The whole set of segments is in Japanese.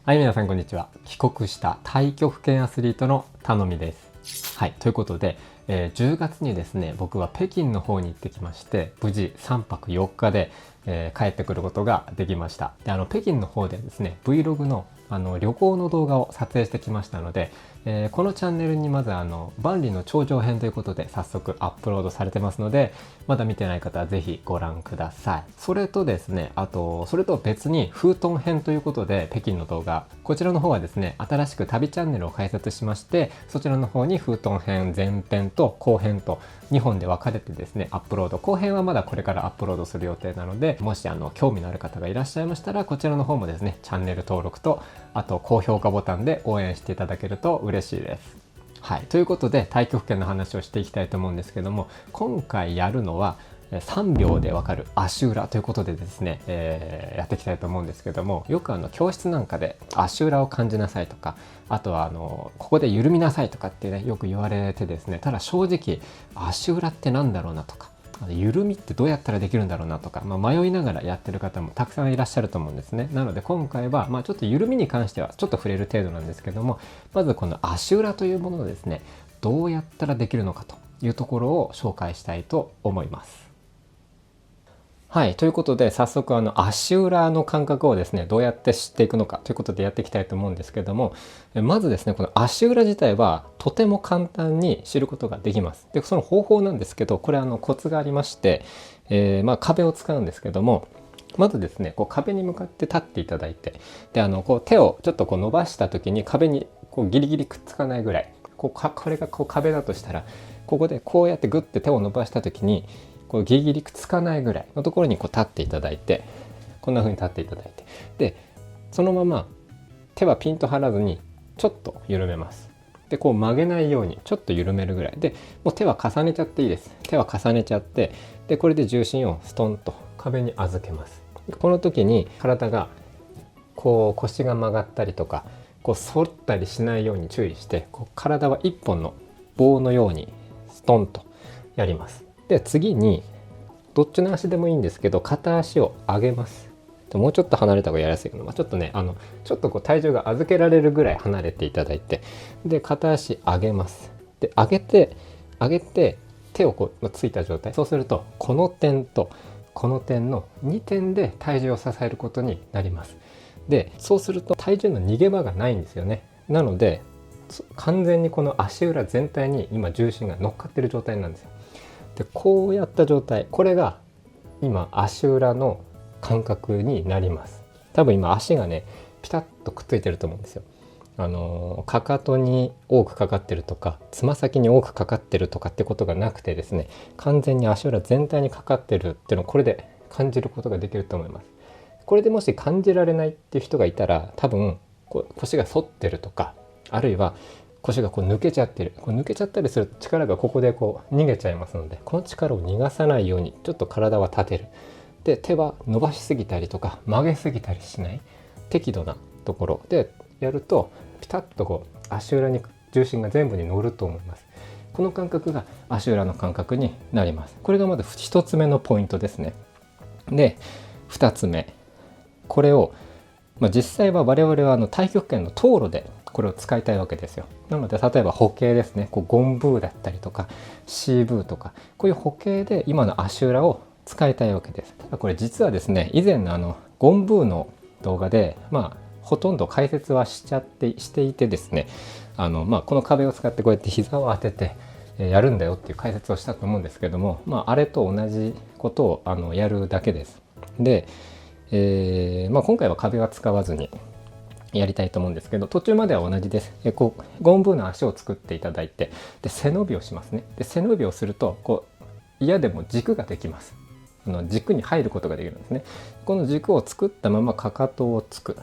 はい、皆さんこんにちは。帰国した太極拳アスリートの頼みです。はい、ということで、10月にですね、僕は北京の方に行ってきまして、無事3泊4日で、帰ってくることができました。で、北京の方でですね、Vlog の旅行の動画を撮影してきましたので、このチャンネルにまず万里の長城編ということで早速アップロードされてますので、まだ見てない方はぜひご覧ください。それとですね、それと別にフートン編ということで北京の動画、こちらの方はですね、新しく旅チャンネルを開設しまして、そちらの方にフートン編前編と後編と2本で分かれてですね、アップロード。後編はまだこれからアップロードする予定なので、もし興味のある方がいらっしゃいましたら、こちらの方もですね、チャンネル登録と、あと高評価ボタンで応援していただけると嬉しいです。はい、ということで太極拳の話をしていきたいと思うんですけども、今回やるのは3秒でわかる足裏ということでですね、やっていきたいと思うんですけども、よく教室なんかで足裏を感じなさいとか、あとはここで緩みなさいとかってね、よく言われてですね、ただ正直足裏ってなんだろうなとか、緩みってどうやったらできるんだろうなとか、迷いながらやってる方もたくさんいらっしゃると思うんですね。なので今回はちょっと緩みに関してはちょっと触れる程度なんですけども、まずこの足裏というものをですね、どうやったらできるのかというところを紹介したいと思います。はい、ということで早速足裏の感覚をですね、どうやって知っていくのかということでやっていきたいと思うんですけども、まずですね、この足裏自体はとても簡単に知ることができます。で、その方法なんですけど、これコツがありまして、壁を使うんですけども、まずですね、こう壁に向かって立っていただいて、でこう手をちょっとこう伸ばした時に壁にこうギリギリくっつかないぐらい、これがこう壁だとしたら、ここでこうやってグッて手を伸ばした時にこうギリギリくっつかないぐらいのところにこう立っていただいて、こんな風に立っていただいて、でそのまま手はピンと張らずにちょっと緩めます。でこう曲げないようにちょっと緩めるぐらいで、もう手は重ねちゃっていいです。手は重ねちゃって、でこれで重心をストンと壁に預けます。この時に体がこう腰が曲がったりとかこう反ったりしないように注意して、こう体は一本の棒のようにストンとやります。で次にどっちの足でもいいんですけど、片足を上げます。もうちょっと離れた方がやりやすいけど、ちょっとねちょっとこう体重が預けられるぐらい離れていただいて、で片足上げます。で上げて手をこうついた状態、そうするとこの点とこの点の2点で体重を支えることになります。でそうすると体重の逃げ場がないんですよね。なので完全にこの足裏全体に今重心が乗っかってる状態なんですよ。でこうやった状態、これが今足裏の感覚になります。多分今足がねピタッとくっついてると思うんですよ。かかとに多くかかってるとか、つま先に多くかかってるとかってことがなくてですね、完全に足裏全体にかかってるっていうのをこれで感じることができると思います。これでもし感じられないっていう人がいたら、多分腰が反ってるとか、あるいは腰がこう抜けちゃってる、こう抜けちゃったりする力がここでこう逃げちゃいますので、この力を逃がさないようにちょっと体は立てる。で手は伸ばしすぎたりとか曲げすぎたりしない適度なところでやると、ピタッとこう足裏に重心が全部に乗ると思います。この感覚が足裏の感覚になります。これがまず1つ目のポイントですね。で2つ目、これを、実際は我々は太極拳の討路でこれを使いたいわけですよ。なので例えば歩型ですね、こうゴンブーだったりとかシーブーとか、こういう歩型で今の足裏を使いたいわけです。ただこれ実はですね、以前のゴンブーの動画でほとんど解説はしていてですね、この壁を使ってこうやって膝を当ててやるんだよっていう解説をしたと思うんですけども、あれと同じことをやるだけです。で、今回は壁は使わずにやりたいと思うんですけど、途中までは同じです。こうゴンブーの足を作っていただいて、で背伸びをしますね。で背伸びをするとこう嫌でも軸ができます。軸に入ることができるんですね。この軸を作ったままかかとをつく。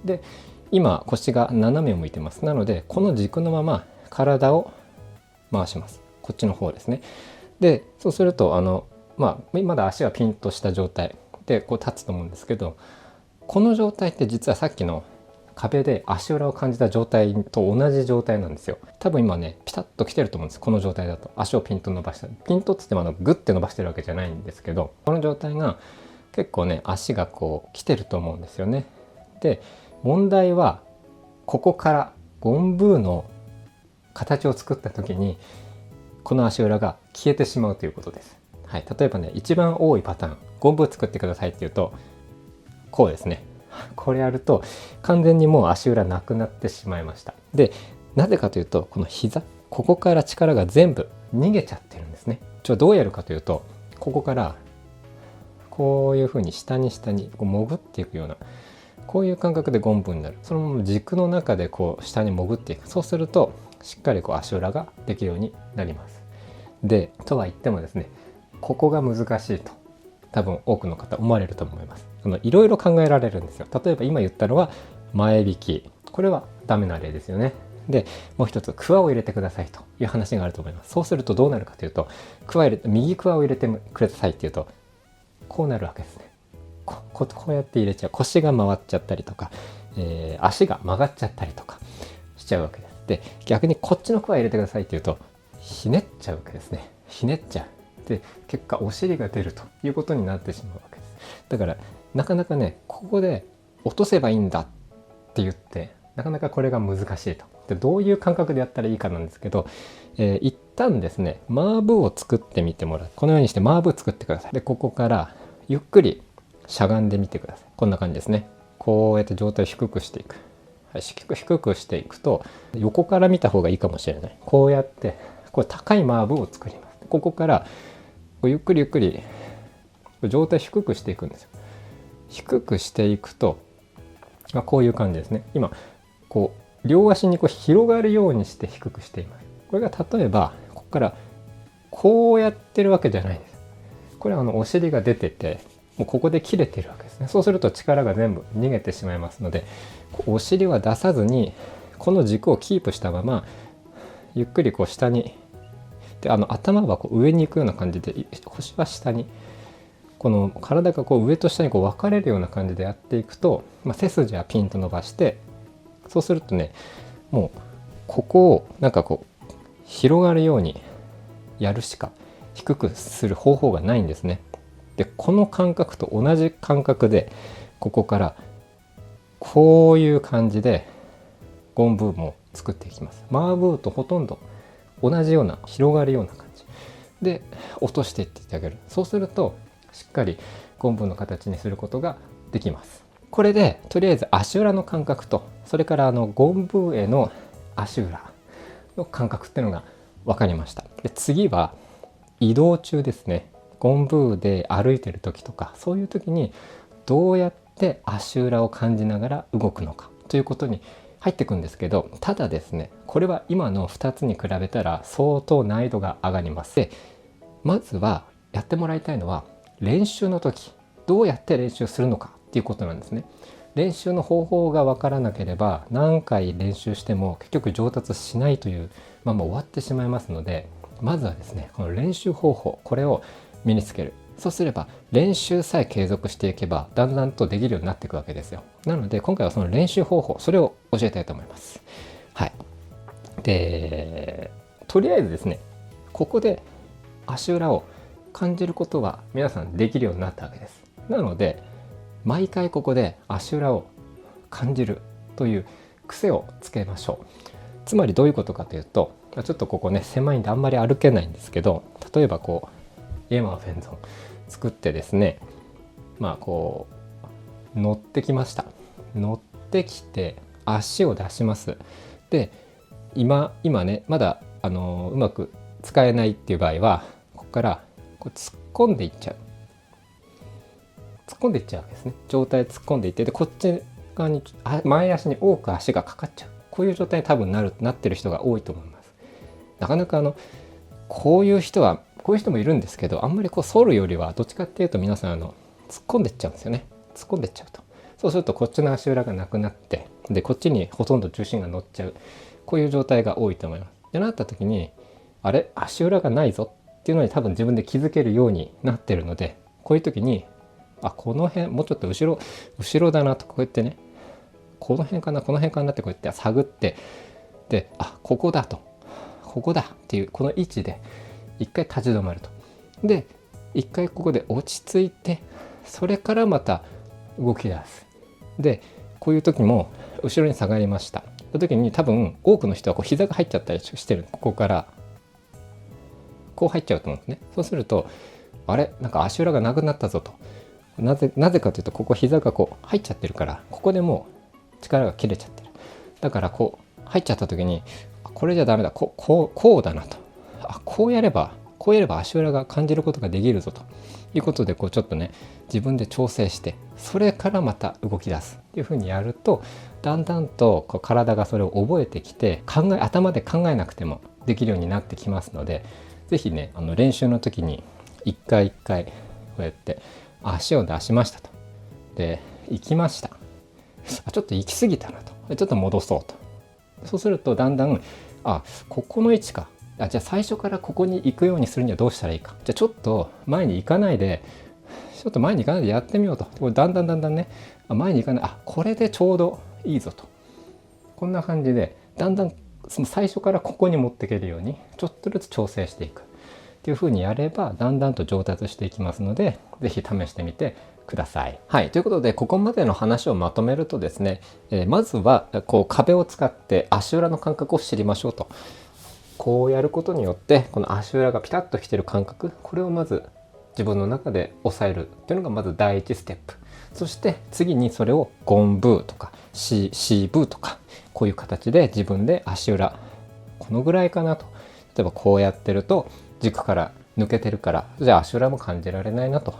で今腰が斜めを向いてます。なのでこの軸のまま体を回します。こっちの方ですね。でそうするとまだ足はピンとした状態でこう立つと思うんですけど、この状態って実はさっきの壁で足裏を感じた状態と同じ状態なんですよ。多分今ねピタッと来てると思うんです。この状態だと足をピンと伸ばした、ピンとっつってもグッて伸ばしてるわけじゃないんですけど、この状態が結構ね足がこう来てると思うんですよね。で問題はここからゴンブーの形を作った時にこの足裏が消えてしまうということです。はい、例えばね、一番多いパターン、ゴンブー作ってくださいっていうとこうですね。これやると完全にもう足裏なくなってしまいました。で、なぜかというとこの膝、ここから力が全部逃げちゃってるんですね。どうやるかというと、ここからこういうふうに下にこう潜っていくような、こういう感覚でゴンブーになる。そのまま軸の中でこう下に潜っていく。そうするとしっかりこう足裏ができるようになります。で、とは言ってもですね、ここが難しいと多分多くの方思われると思います。いろいろ考えられるんですよ。例えば今言ったのは前引き、これはダメな例ですよね。で、もう一つクワを入れてくださいという話があると思います。そうするとどうなるかというと、右クワを入れてくださいっていうとこうなるわけですね。こうやって入れちゃう。腰が回っちゃったりとか、足が曲がっちゃったりとかしちゃうわけです。で、逆にこっちのクワ入れてくださいっていうとひねっちゃうわけですね。ひねっちゃう。で、結果お尻が出るということになってしまうわけです。だからなかなかね、ここで落とせばいいんだって言ってなかなかこれが難しいと。で、どういう感覚でやったらいいかなんですけど、一旦ですね、マーブを作ってみてもらう。このようにしてマーブ作ってください。で、ここからゆっくりしゃがんでみてください。こんな感じですね。こうやって上体を低くしていく。はい、低くしていくと横から見た方がいいかもしれない。こうやってこれ高いマーブを作ります。ここからこうゆっくり上体低くしていくんですよ。低くしていくと、こういう感じですね。今こう両足にこう広がるようにして低くしています。これが例えばここからこうやってるわけじゃないです。これはお尻が出てて、もうここで切れてるわけですね。そうすると力が全部逃げてしまいますので、お尻は出さずにこの軸をキープしたままゆっくりこう下に、で頭はこう上に行くような感じで、腰は下に、この体がこう上と下にこう分かれるような感じでやっていくと、背筋はピンと伸ばして、そうするとね、もうここをなんかこう広がるようにやるしか低くする方法がないんですね。で、この感覚と同じ感覚でここからこういう感じでゴンブーも作っていきます。マーブーとほとんど同じような広がるような感じで落としていってあげる。そうするとしっかりゴンブーの形にすることができます。これでとりあえず足裏の感覚と、それからゴンブーへの足裏の感覚っていうのが分かりました。で、次は移動中ですね。ゴンブーで歩いてる時とか、そういう時にどうやって足裏を感じながら動くのかということに入っていくんですけど、ただですね、これは今の2つに比べたら相当難易度が上がります。で、まずはやってもらいたいのは、練習の時どうやって練習するのかっていうことなんですね。練習の方法が分からなければ何回練習しても結局上達しないというまま終わってしまいますので、まずはですね、この練習方法、これを身につける。そうすれば練習さえ継続していけばだんだんとできるようになっていくわけですよ。なので今回はその練習方法、それを教えたいと思います。はい。で、とりあえずですね、ここで足裏を感じることは皆さんできるようになったわけです。なので毎回ここで足裏を感じるという癖をつけましょう。つまりどういうことかというと、ちょっとここね狭いんであんまり歩けないんですけど、例えばこうイエマーフェンゾン作ってですね、こう乗ってきました。乗ってきて足を出します。で、今ねまだうまく使えないっていう場合は、ここからこう突っ込んでいっちゃう。突っ込んでいっちゃうわけですね。上体突っ込んでいって、でこっち側に前足に多く足がかかっちゃう。こういう状態に多分なってる人が多いと思います。なかなかこういう人もいるんですけど、あんまりこう反るよりはどっちかっていうと皆さん突っ込んでっちゃうんですよね。突っ込んでっちゃうと、そうするとこっちの足裏がなくなって、でこっちにほとんど重心が乗っちゃう、こういう状態が多いと思います。でなった時に、あれ足裏がないぞっていうのに多分自分で気づけるようになってるので、こういう時にこの辺もうちょっと後ろだなと、こうやってね、この辺かなってこうやって探って、でここだっていうこの位置で一回立ち止まると。で一回ここで落ち着いて、それからまた動き出す。でこういう時も後ろに下がりました。った時に多分多くの人はこう膝が入っちゃったりしてる、ここからこう入っちゃうと思うんですね。そうするとあれなんか足裏がなくなったぞと、なぜかというとここ膝がこう入っちゃってるから、ここでもう力が切れちゃってる。だからこう入っちゃった時にこれじゃダメだ、こうだなと、こうやれば足裏が感じることができるぞということで、こうちょっとね自分で調整して、それからまた動き出すっていう風にやると、だんだんとこう体がそれを覚えてきて、頭で考えなくてもできるようになってきますので、是非ね練習の時に一回こうやって足を出しましたと、で行きました、ちょっと行き過ぎたなと、ちょっと戻そうと。そうするとだんだんここの位置か、じゃあ最初からここに行くようにするにはどうしたらいいか、じゃあちょっと前に行かないでやってみようと。これだんだんね前に行かない、これでちょうどいいぞと、こんな感じでだんだんその最初からここに持っていけるようにちょっとずつ調整していくっていう風にやれば、だんだんと上達していきますので、是非試してみてください。はい、ということでここまでの話をまとめるとですね、まずはこう壁を使って足裏の感覚を知りましょうと。こうやることによってこの足裏がピタッときてる感覚、これをまず自分の中で抑えるっていうのがまず第一ステップ。そして次にそれをゴンブーとかシーブーとか、こういう形で自分で足裏このぐらいかなと、例えばこうやってると軸から抜けてるから、じゃあ足裏も感じられないなと。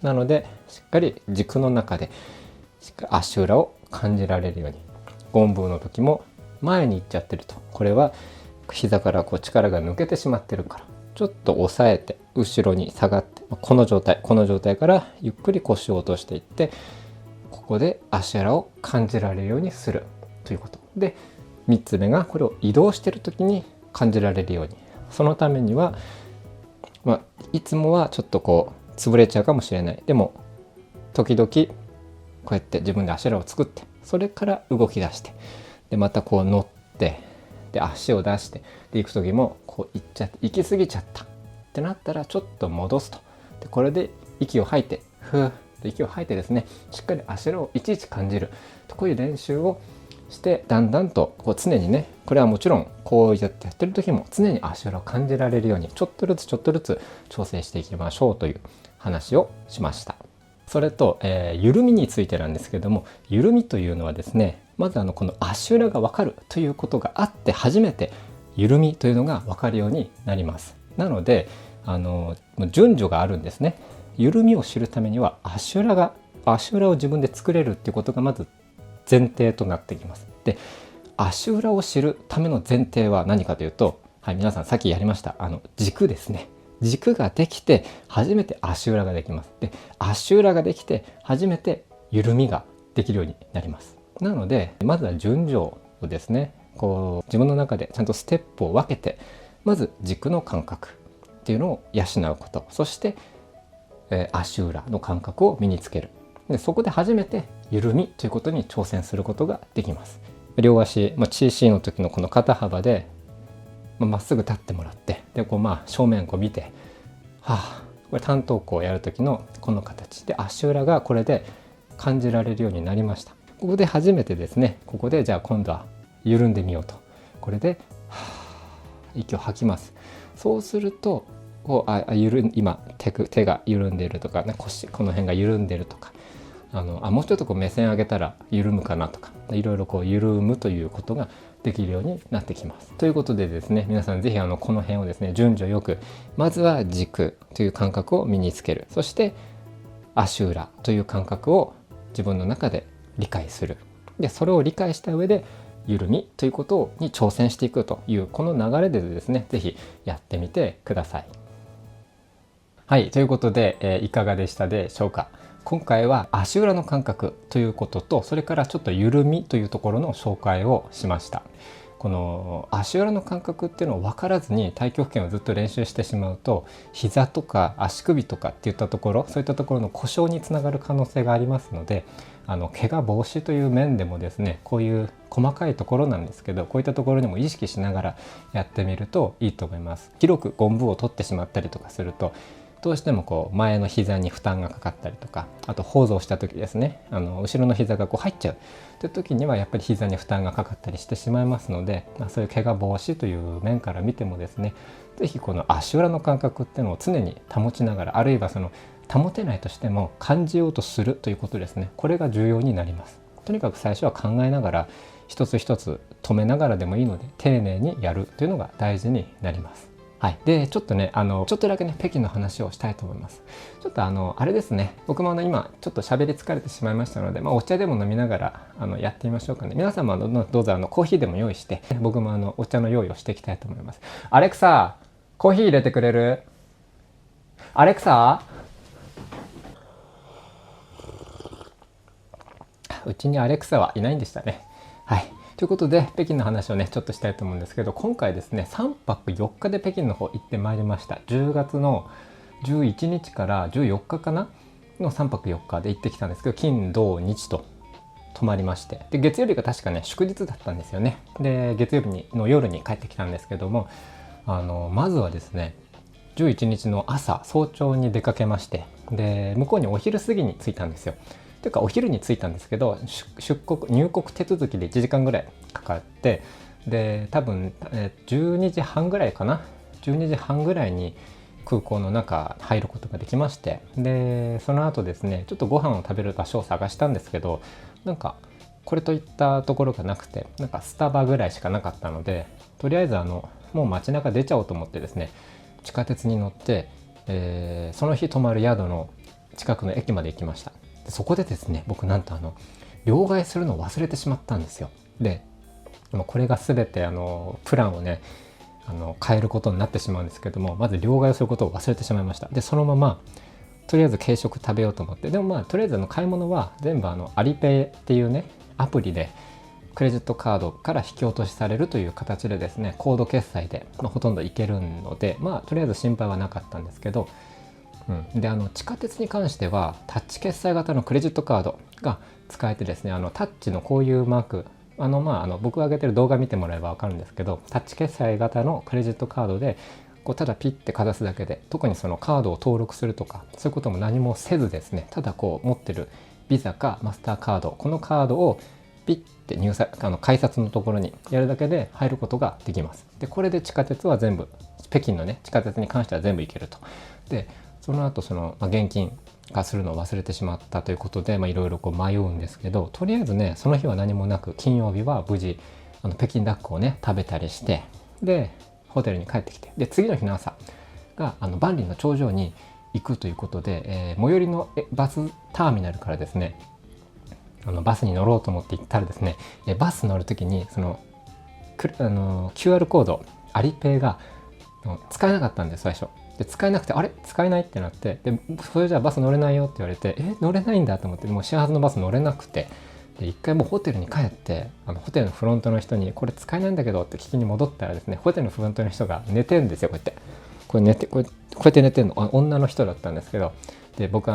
なのでしっかり軸の中でしっかり足裏を感じられるように、ゴンブーの時も前に行っちゃってると、これは膝からこう力が抜けてしまってるから、ちょっと押さえて後ろに下がって、この状態からゆっくり腰を落としていって、ここで足裏を感じられるようにするということで、3つ目がこれを移動してる時に感じられるように。そのためには、いつもはちょっとこう潰れちゃうかもしれない。でも時々こうやって自分で足裏を作って、それから動き出して、でまたこう乗って、で足を出して、で行く時もこう行き過ぎちゃったってなったらちょっと戻すと。でこれで息を吐いて、ふーっと息を吐いてですね、しっかり足裏をいちいち感じる、こういう練習をして、だんだんとこう常にね、これはもちろんこうやってる時も常に足裏を感じられるようにちょっとずつ調整していきましょうという話をしました。それと、緩みについてなんですけども、緩みというのはですね、まずこの足裏が分かるということがあって初めて緩みというのが分かるようになります。なので順序があるんですね。緩みを知るためには足裏を自分で作れるっていうことがまず前提となってきます。で、足裏を知るための前提は何かというと、皆さんさっきやりました軸ですね。軸ができて初めて足裏ができます。で、足裏ができて初めて緩みができるようになります。なのでまずは順序をですね、こう自分の中でちゃんとステップを分けて、まず軸の感覚っていうのを養うこと、そして、足裏の感覚を身につける。でそこで初めて緩みということに挑戦することができます。両足、CC の時のこの肩幅でまっすぐ立ってもらって、でこう正面見て、これ単頭項をやる時のこの形で足裏がこれで感じられるようになりました。ここで初めてですね、ここでじゃあ今度は緩んでみようと。これで息を吐きます。そうすると今手が緩んでいるとか、腰この辺が緩んでいるとか、もうちょっとこう目線上げたら緩むかなとか、いろいろこう緩むということができるようになってきます。ということでですね、皆さんぜひこの辺をですね、順序よく、まずは軸という感覚を身につける。そして足裏という感覚を自分の中で理解する。でそれを理解した上で緩みということに挑戦していくという、この流れでですね、ぜひやってみてください。はい、ということで、いかがでしたでしょうか。今回は足裏の感覚ということと、それからちょっと緩みというところの紹介をしました。この足裏の感覚っていうのを分からずに太極拳をずっと練習してしまうと、膝とか足首とかっていったところ、そういったところの故障につながる可能性がありますので、怪我防止という面でもですね、こういう細かいところなんですけど、こういったところにも意識しながらやってみるといいと思います。広くゴンブを取ってしまったりとかすると、どうしてもこう前の膝に負担がかかったりとか、あと包蔵した時ですね、後ろの膝がこう入っちゃうって時にはやっぱり膝に負担がかかったりしてしまいますので、そういう怪我防止という面から見てもですね、是非この足裏の感覚っていうのを常に保ちながら、あるいはその保てないとしても感じようとするということですね。これが重要になります。とにかく最初は考えながら、一つ一つ止めながらでもいいので丁寧にやるというのが大事になります。はい、でちょっとねちょっとだけね北京の話をしたいと思います。ちょっとあれですね、僕も今ちょっと喋り疲れてしまいましたので、お茶でも飲みながらやってみましょうかね。皆様どうぞコーヒーでも用意して、僕もお茶の用意をしていきたいと思います。アレクサ、コーヒー入れてくれる？アレクサ、うちにアレクサはいないんでしたね。はい、ということで北京の話をねちょっとしたいと思うんですけど、今回ですね3泊4日で北京の方行ってまいりました。10月の11日から14日かなの3泊4日で行ってきたんですけど、金土日と泊まりまして、で月曜日が確かね祝日だったんですよね。で月曜日の夜に帰ってきたんですけども、まずはですね11日の朝早朝に出かけまして、で向こうにお昼過ぎに着いたんですよ。というかお昼に着いたんですけど、入国手続きで1時間ぐらいかかって、で多分、12時半ぐらいかな、12時半ぐらいに空港の中入ることができまして、でその後ですねちょっとご飯を食べる場所を探したんですけど、なんかこれといったところがなくて、なんかスタバぐらいしかなかったので、とりあえずもう街中出ちゃおうと思ってですね、地下鉄に乗って、その日泊まる宿の近くの駅まで行きました。でそこでですね僕なんと両替するのを忘れてしまったんですよ。でこれが全てプランをね変えることになってしまうんですけども、まず両替をすることを忘れてしまいました。でそのままとりあえず軽食食べようと思って、でもとりあえず買い物は全部アリペイっていうねアプリでクレジットカードから引き落としされるという形でですね、コード決済で、ほとんどいけるので、とりあえず心配はなかったんですけど、で地下鉄に関してはタッチ決済型のクレジットカードが使えてですね、タッチのこういうマーク、僕が上げてる動画見てもらえば分かるんですけど、タッチ決済型のクレジットカードでただピッてかざすだけで、特にそのカードを登録するとかそういうことも何もせずですね、ただ持ってるビザかマスターカード、このカードをピッて改札のところにやるだけで入ることができます。でこれで地下鉄は全部、北京のね地下鉄に関しては全部行けると。でその後現金化するのを忘れてしまったということで、いろいろ迷うんですけど、とりあえずねその日は何もなく、金曜日は無事北京ダックをね食べたりして、でホテルに帰ってきて、で次の日の朝が万里の長城に行くということで、最寄りのバスターミナルからですねバスに乗ろうと思って行ったらですね、バス乗る時にQR コードアリペイが使えなかったんです最初。で使えなくて、あれ使えないってなって、でそれじゃあバス乗れないよって言われて、乗れないんだと思って、もう始発のバス乗れなくて、で一回もうホテルに帰って、ホテルのフロントの人にこれ使えないんだけどって聞きに戻ったらですね、ホテルのフロントの人が寝てるんですよ。こうやってこうやって寝てるの、女の人だったんですけど、で僕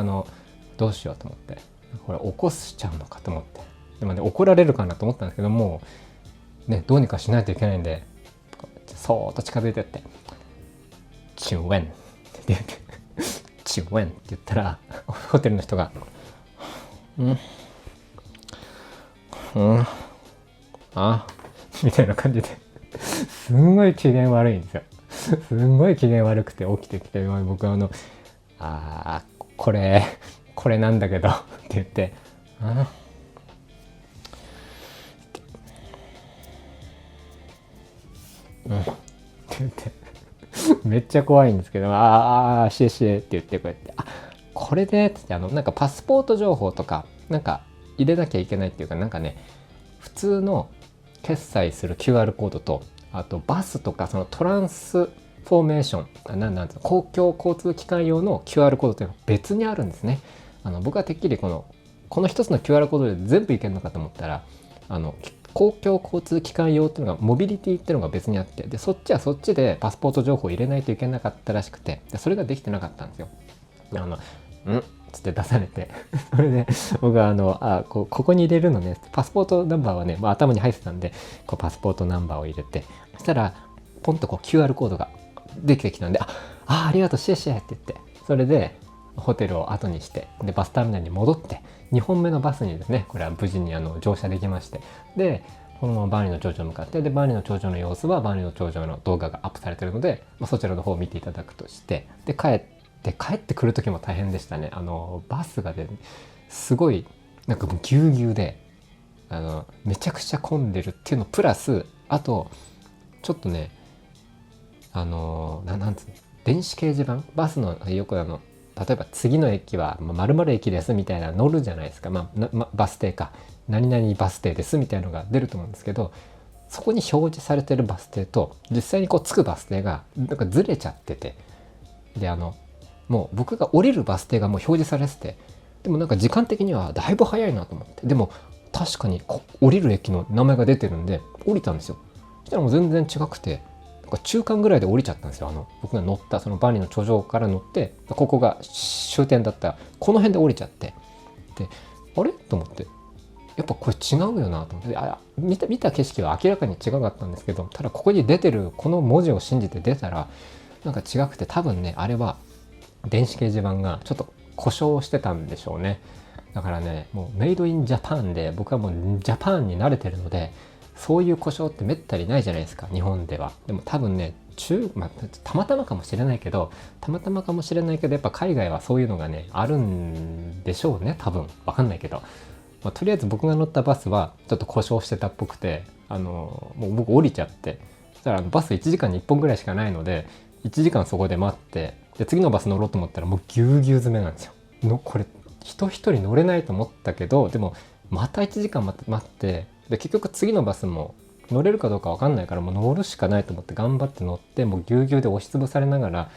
どうしようと思って、これ起こしちゃうのかと思って、でもね怒られるかなと思ったんですけどもね、どうにかしないといけないんで、そーっと近づいてってチュウェンって言ってチュウェンって言ったら、ホテルの人がみたいな感じですんごい機嫌悪いんですよ。すんごい機嫌悪くて起きてきて、僕これなんだけどって言って、って言ってめっちゃ怖いんですけど、シエシエって言って、こうやってこれでってなんかパスポート情報とかなんか入れなきゃいけないっていうか、なんかね普通の決済する QR コードと、あとバスとかそのトランスフォーメーション、なん公共交通機関用の QR コードというのが別にあるんですね。僕はてっきりこの一つの QR コードで全部いけるのかと思ったら、公共交通機関用っていうのが、モビリティっていうのが別にあって、でそっちはそっちでパスポート情報を入れないといけなかったらしくて、でそれができてなかったんですよ。つって出されてそれで僕はここに入れるのね、パスポートナンバーはね、頭に入ってたんで、パスポートナンバーを入れて、そしたらポンとQR コードができてきたんで、ありがとうシェシェって言って、それでホテルを後にして、でバスターミナルに戻って2本目のバスにですね、これは無事に乗車できまして、でこのままバーニーの頂上に向かって、でバーニーの頂上の様子はバーニーの頂上の動画がアップされているので、そちらの方を見ていただくとして、で帰ってくる時も大変でしたね。バスがねすごいなんかもうぎゅうぎゅうでめちゃくちゃ混んでるっていうのプラス、あとちょっとねなんつうの、電子掲示板、バスのよく例えば次の駅は〇〇駅ですみたいな乗るじゃないですか、バス停か何々バス停ですみたいなのが出ると思うんですけど、そこに表示されてるバス停と実際にこう着くバス停がなんかずれちゃってて、でもう僕が降りるバス停がもう表示されてて、でもなんか時間的にはだいぶ早いなと思って、でも確かに降りる駅の名前が出てるんで降りたんですよ。そしたらもう全然違くて、なんか中間ぐらいで降りちゃったんですよ。僕が乗ったそのバーニーの頂上から乗って、ここが終点だったこの辺で降りちゃって、であれと思って、やっぱこれ違うよなと思って、見た景色は明らかに違かったんですけど、ただここに出てるこの文字を信じて出たらなんか違くて、多分ねあれは電子掲示板がちょっと故障してたんでしょうね。だからね、もうメイドインジャパンで僕はもうジャパンに慣れてるので、そういう故障ってめったにないじゃないですか、日本では。でも多分ねたまたまかもしれないけどやっぱ海外はそういうのがねあるんでしょうね、多分わかんないけど、とりあえず僕が乗ったバスはちょっと故障してたっぽくて、もう僕降りちゃって、そしたらバス1時間に1本ぐらいしかないので1時間そこで待って、で次のバス乗ろうと思ったらもうぎゅうぎゅう詰めなんですよ。これ人一人乗れないと思ったけど、でもまた1時間待って、で結局次のバスも乗れるかどうか分かんないから、もう乗るしかないと思って頑張って乗って、もうぎゅうぎゅうで押しつぶされながら、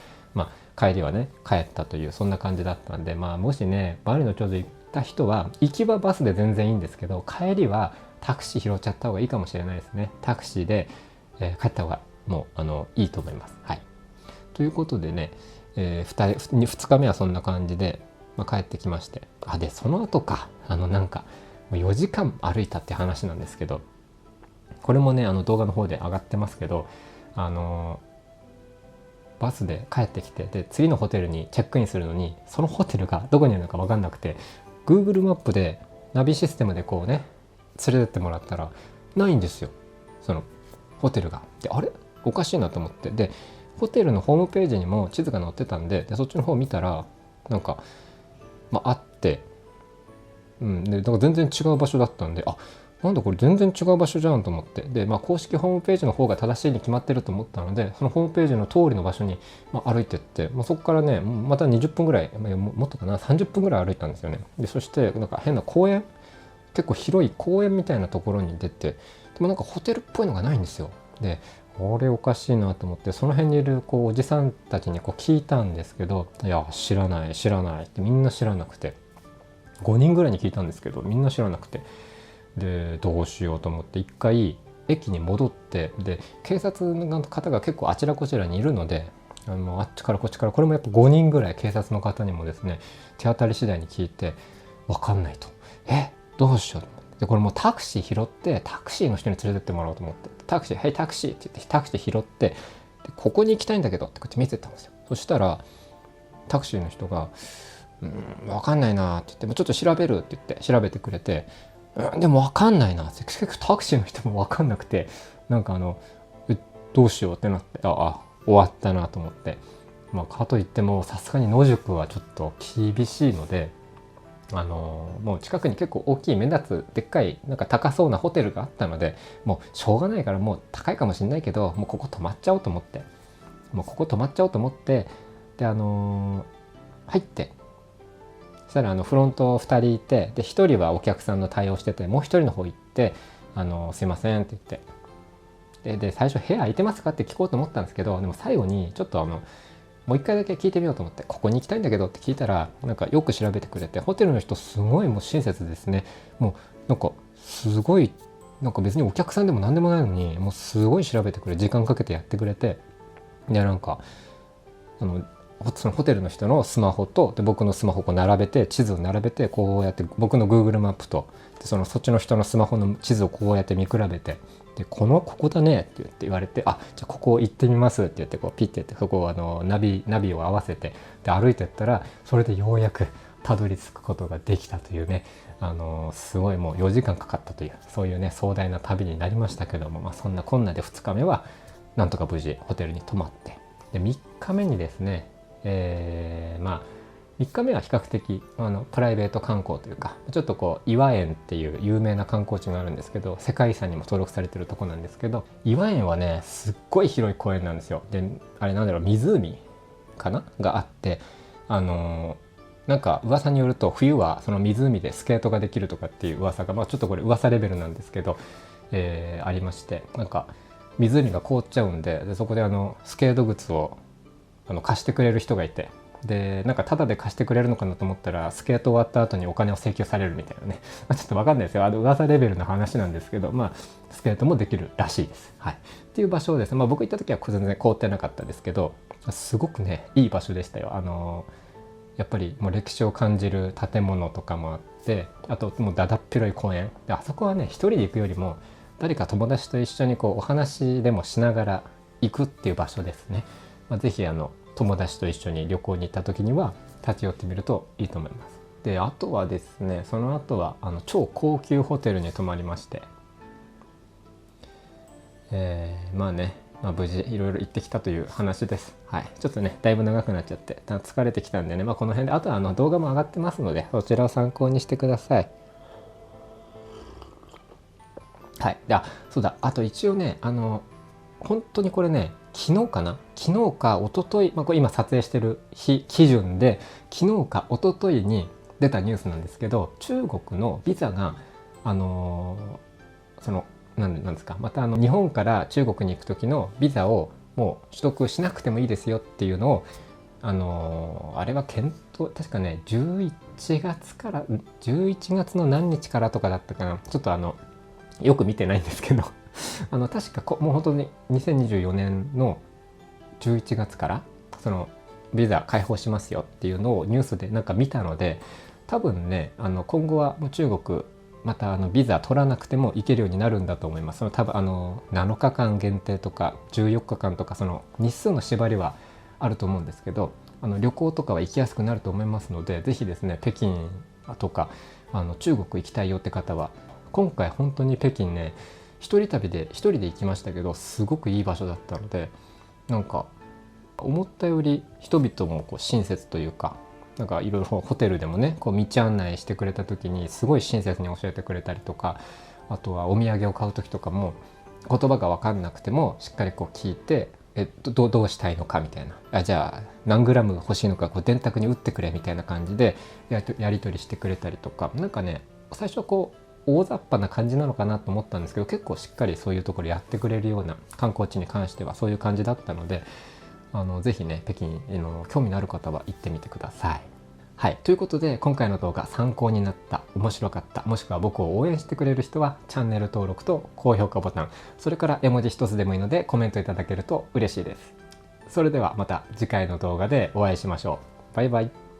帰りはね帰ったという、そんな感じだったんで、もしねバリの頂上行った人は行きはバスで全然いいんですけど、帰りはタクシー拾っちゃった方がいいかもしれないですね。タクシーで、帰った方がもういいと思います。はい。ということでね、2日目はそんな感じで、帰ってきまして、でその後かなんか4時間歩いたって話なんですけど、これもね動画の方で上がってますけど、バスで帰ってきて、で次のホテルにチェックインするのに、そのホテルがどこにあるのか分かんなくて、 Google マップでナビシステムでこうね連れてってもらったらないんですよ、そのホテルが。であれおかしいなと思って、でホテルのホームページにも地図が載ってたんで、そっちの方見たらなんかあって、でだから全然違う場所だったんで、なんだこれ全然違う場所じゃんと思って、で公式ホームページの方が正しいに決まってると思ったので、そのホームページの通りの場所に、歩いてって、そこからねまた20分ぐらい、もっとかな30分ぐらい歩いたんですよね。でそしてなんか変な公園、結構広い公園みたいなところに出て、でもなんかホテルっぽいのがないんですよ。でこれおかしいなと思って、その辺にいるおじさんたちに聞いたんですけど、いや知らないってみんな知らなくて、5人ぐらいに聞いたんですけどみんな知らなくて、でどうしようと思って一回駅に戻って、で警察の方が結構あちらこちらにいるので、あっちからこっちから、これもやっぱ5人ぐらい警察の方にもですね手当たり次第に聞いて、分かんないと、どうしようと思って、でこれもうタクシー拾って、タクシーの人に連れてってもらおうと思って、タクシー「はいタクシー」って言ってタクシー拾って、でここに行きたいんだけどってこっち見せてたんですよ。そしたらタクシーの人が分かんないなって言って、もうちょっと調べるって言って調べてくれて、でも分かんないなって、結局タクシーの人も分かんなくて、なんかどうしようってなって、終わったなと思って、かといってもさすがに野宿はちょっと厳しいので、もう近くに結構大きい目立つでっかいなんか高そうなホテルがあったので、もうしょうがないから、もう高いかもしれないけどもうここ泊まっちゃおうと思って、で入って、そしたらフロント2人いて、で1人はお客さんの対応してて、もう1人の方行ってすいませんって言って、で最初部屋空いてますかって聞こうと思ったんですけど、でも最後にちょっともう一回だけ聞いてみようと思って、ここに行きたいんだけどって聞いたら、なんかよく調べてくれて、ホテルの人すごいもう親切ですね。もうなんかすごい、なんか別にお客さんでも何でもないのに、もうすごい調べてくれ、時間かけてやってくれて、でなんかそのホテルの人のスマホとで僕のスマホを並べて、地図を並べて、こうやって僕の Google マップとでそっちの人のスマホの地図をこうやって見比べて、でここだねって言われて、あ、じゃあここ行ってみますって言って、こうピッてやって、そこをナビを合わせてで歩いてったら、それでようやくたどり着くことができたというね、すごいもう4時間かかったという、そういうね壮大な旅になりましたけども、そんなこんなで2日目はなんとか無事ホテルに泊まって、で3日目にですね、3日目は比較的プライベート観光というか、ちょっとこう岩園っていう有名な観光地があるんですけど、世界遺産にも登録されてるとこなんですけど、岩園はねすっごい広い公園なんですよ。であれなんだろう、湖かながあって、なんか噂によると冬はその湖でスケートができるとかっていう噂が、ちょっとこれ噂レベルなんですけど、ありまして、なんか湖が凍っちゃうんで、そこでスケート靴を貸してくれる人がいて、でなんかタダで貸してくれるのかなと思ったら、スケート終わった後にお金を請求されるみたいなね、ちょっと分かんないですよ、噂レベルの話なんですけど、スケートもできるらしいです。はい、っていう場所をですね、僕行った時は全然凍ってなかったですけど、すごくねいい場所でしたよ。やっぱりもう歴史を感じる建物とかもあって、あともうだだっ広い公園で、あそこはね一人で行くよりも誰か友達と一緒にこうお話でもしながら行くっていう場所ですね。ぜひ友達と一緒に旅行に行った時には立ち寄ってみるといいと思います。であとはですね、その後は超高級ホテルに泊まりまして、無事いろいろ行ってきたという話です。はい、ちょっとねだいぶ長くなっちゃって疲れてきたんでね、この辺で、あとは動画も上がってますので、そちらを参考にしてください。はい、そうだ、あと一応ね本当にこれね昨日か一昨日、これ今撮影してる日基準で昨日か一昨日に出たニュースなんですけど、中国のビザがなんですか、また日本から中国に行く時のビザをもう取得しなくてもいいですよっていうのをあれは検討、確かね11月の何日からとかだったかな、ちょっとよく見てないんですけど確かもう本当に2024年の11月からそのビザ開放しますよっていうのをニュースでなんか見たので、多分ね今後はもう中国またビザ取らなくても行けるようになるんだと思います。多分7日間限定とか14日間とか、その日数の縛りはあると思うんですけど、旅行とかは行きやすくなると思いますので、ぜひですね北京とか中国行きたいよって方は、今回本当に北京ね一人で行きましたけど、すごくいい場所だったので、なんか思ったより人々もこう親切というか、なんかいろいろホテルでもねこう道案内してくれた時にすごい親切に教えてくれたりとか、あとはお土産を買う時とかも言葉が分かんなくてもしっかりこう聞いて、どうしたいのかみたいな、じゃあ何グラム欲しいのかこう電卓に打ってくれみたいな感じでやり取りしてくれたりとか、なんかね最初こう大雑把な感じなのかなと思ったんですけど、結構しっかりそういうところやってくれるような観光地に関してはそういう感じだったので、ぜひね北京興味のある方は行ってみてください。はい、ということで今回の動画参考になった、面白かった、もしくは僕を応援してくれる人はチャンネル登録と高評価ボタン、それから絵文字一つでもいいのでコメントいただけると嬉しいです。それではまた次回の動画でお会いしましょう。バイバイ。